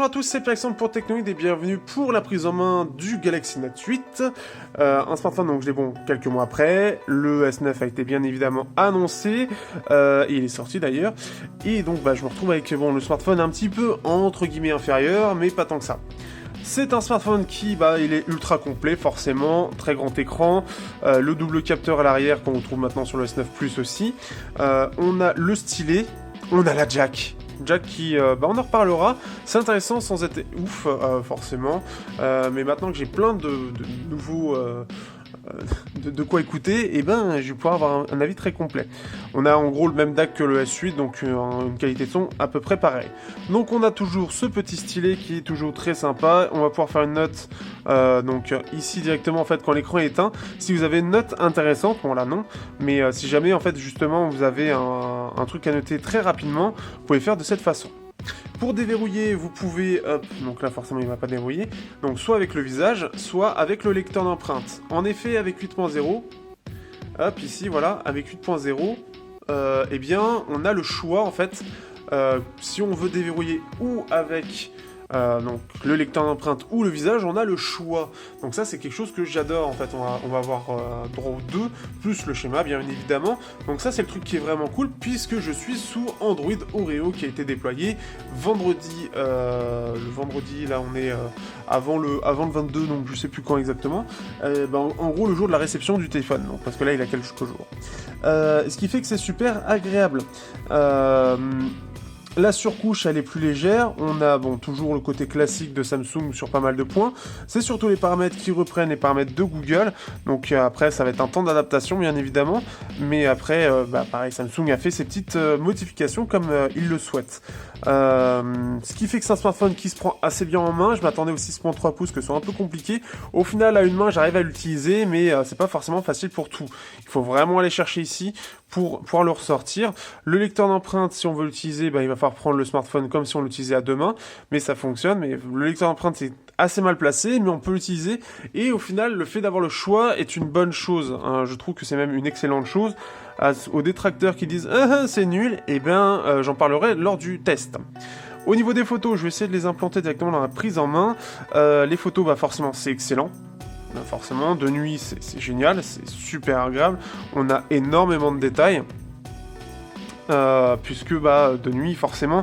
Bonjour à tous, c'est Alexandre pour Technoid et bienvenue pour la prise en main du Galaxy Note 8. Un smartphone, donc je l'ai quelques mois après. Le S9 a été bien évidemment annoncé, et il est sorti d'ailleurs. Et donc je me retrouve avec le smartphone un petit peu entre guillemets inférieur, mais pas tant que ça. C'est un smartphone qui, il est ultra complet, forcément, très grand écran, le double capteur à l'arrière qu'on retrouve maintenant sur le S9 Plus aussi. On a le stylet, on a la jack qui, on en reparlera, c'est intéressant sans être ouf, forcément, mais maintenant que j'ai plein de nouveaux... de quoi écouter, et je vais pouvoir avoir un avis très complet. On a en gros le même DAC que le S8, donc une qualité de son à peu près pareille. Donc on a toujours ce petit stylet qui est toujours très sympa. On va pouvoir faire une note ici directement en fait quand l'écran est éteint. Si vous avez une note intéressante, bon là non, mais si jamais en fait justement vous avez un truc à noter très rapidement, vous pouvez faire de cette façon. Pour déverrouiller, vous pouvez, donc là forcément il ne va pas déverrouiller, donc soit avec le visage, soit avec le lecteur d'empreinte. En effet, avec 8.0, hop, ici, voilà, avec 8.0, on a le choix, en fait, si on veut déverrouiller ou avec donc le lecteur d'empreinte ou le visage, on a le choix. Donc ça, c'est quelque chose que j'adore, en fait. On va avoir droit aux deux, plus le schéma, bien évidemment. Donc ça, c'est le truc qui est vraiment cool, puisque je suis sous Android Oreo, qui a été déployé vendredi. Le vendredi, là, on est avant le 22, donc je sais plus quand exactement. En gros, le jour de la réception du téléphone, donc, parce que là, il a quelques jours. Ce qui fait que c'est super agréable. La surcouche, elle est plus légère. On a toujours le côté classique de Samsung sur pas mal de points. C'est surtout les paramètres qui reprennent les paramètres de Google. Donc après, ça va être un temps d'adaptation, bien évidemment. Mais après, pareil, Samsung a fait ses petites modifications comme il le souhaite. Ce qui fait que c'est un smartphone qui se prend assez bien en main. Je m'attendais au 6.3 pouces que ce soit un peu compliqué. Au final, à une main, j'arrive à l'utiliser, mais c'est pas forcément facile pour tout. Il faut vraiment aller chercher ici pour pouvoir le ressortir. Le lecteur d'empreinte, si on veut l'utiliser, il va falloir prendre le smartphone comme si on l'utilisait à deux mains, mais ça fonctionne. Mais le lecteur d'empreinte, c'est assez mal placé, mais on peut l'utiliser. Et au final, le fait d'avoir le choix est une bonne chose. Je trouve que c'est même une excellente chose. Aux détracteurs qui disent c'est nul, j'en parlerai lors du test. Au niveau des photos, je vais essayer de les implanter directement dans la prise en main. Les photos, forcément, c'est excellent. Forcément, de nuit, c'est génial, c'est super agréable. On a énormément de détails. Puisque de nuit, forcément,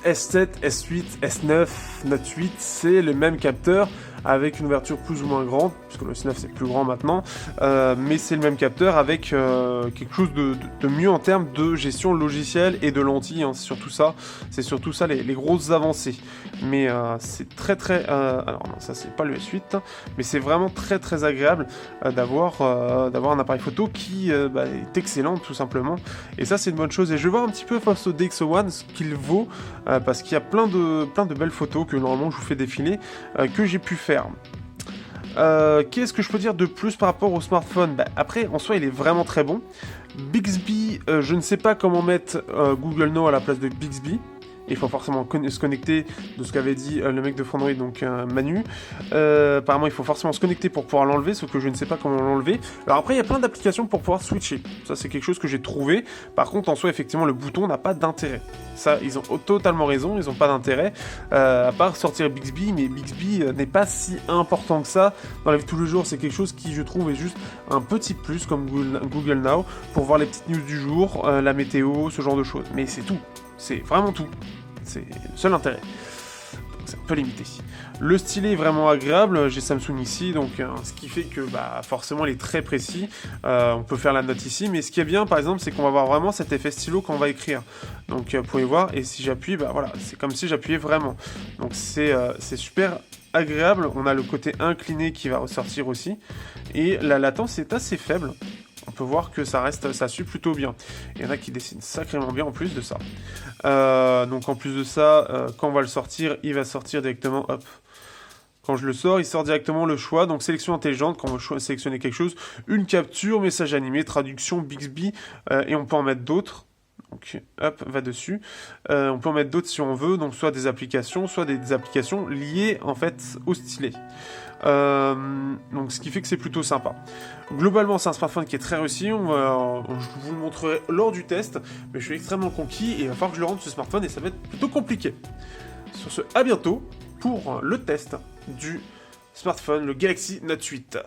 S7, S8, S9, Note 8, c'est le même capteur avec une ouverture plus ou moins grande, puisque le S9 c'est plus grand maintenant, mais c'est le même capteur avec quelque chose de mieux en termes de gestion logicielle et de lentilles, c'est surtout ça les grosses avancées. Mais c'est très alors non, ça c'est pas le S8, mais c'est vraiment très très agréable d'avoir un appareil photo qui est excellent tout simplement, et ça c'est une bonne chose. Et je vais voir un petit peu face au DxO One ce qu'il vaut, parce qu'il y a plein de belles photos que normalement je vous fais défiler, que j'ai pu faire. Qu'est-ce que je peux dire de plus par rapport au smartphone? Après, en soi, il est vraiment très bon. Bixby, je ne sais pas comment mettre Google Now à la place de Bixby. Il faut forcément se connecter, de ce qu'avait dit le mec de Frandroid, donc Manu. Apparemment, il faut forcément se connecter pour pouvoir l'enlever, sauf que je ne sais pas comment l'enlever. Alors après, il y a plein d'applications pour pouvoir switcher. Ça, c'est quelque chose que j'ai trouvé. Par contre, en soi, effectivement, le bouton n'a pas d'intérêt. Ça, ils ont totalement raison, ils n'ont pas d'intérêt. À part sortir Bixby, mais Bixby n'est pas si important que ça. Dans la vie de tous les jours, c'est quelque chose qui, je trouve, est juste un petit plus, comme Google Now, pour voir les petites news du jour, la météo, ce genre de choses. Mais c'est tout. C'est vraiment tout. C'est le seul intérêt. Donc c'est un peu limité. Le stylet est vraiment agréable. J'ai Samsung ici, donc ce qui fait que forcément il est très précis. On peut faire la note ici, mais ce qui est bien par exemple, c'est qu'on va avoir vraiment cet effet stylo quand on va écrire. Donc vous pouvez voir, et si j'appuie, voilà, c'est comme si j'appuyais vraiment. Donc c'est super agréable. On a le côté incliné qui va ressortir aussi. Et la latence est assez faible. On peut voir que ça suit plutôt bien. Il y en a qui dessinent sacrément bien en plus de ça. Donc en plus de ça, quand on va le sortir, il va sortir directement, hop. Quand je le sors, il sort directement le choix. Donc sélection intelligente, quand on veut sélectionner quelque chose, une capture, message animé, traduction, Bixby, et on peut en mettre d'autres. Donc hop, va dessus. On peut en mettre d'autres si on veut, donc soit des applications liées en fait au stylet. Donc ce qui fait que c'est plutôt sympa. Globalement, c'est un smartphone qui est très réussi. Je vous le montrerai lors du test, mais je suis extrêmement conquis et il va falloir que je le rende ce smartphone et ça va être plutôt compliqué. Sur ce, à bientôt pour le test du smartphone, le Galaxy Note 8.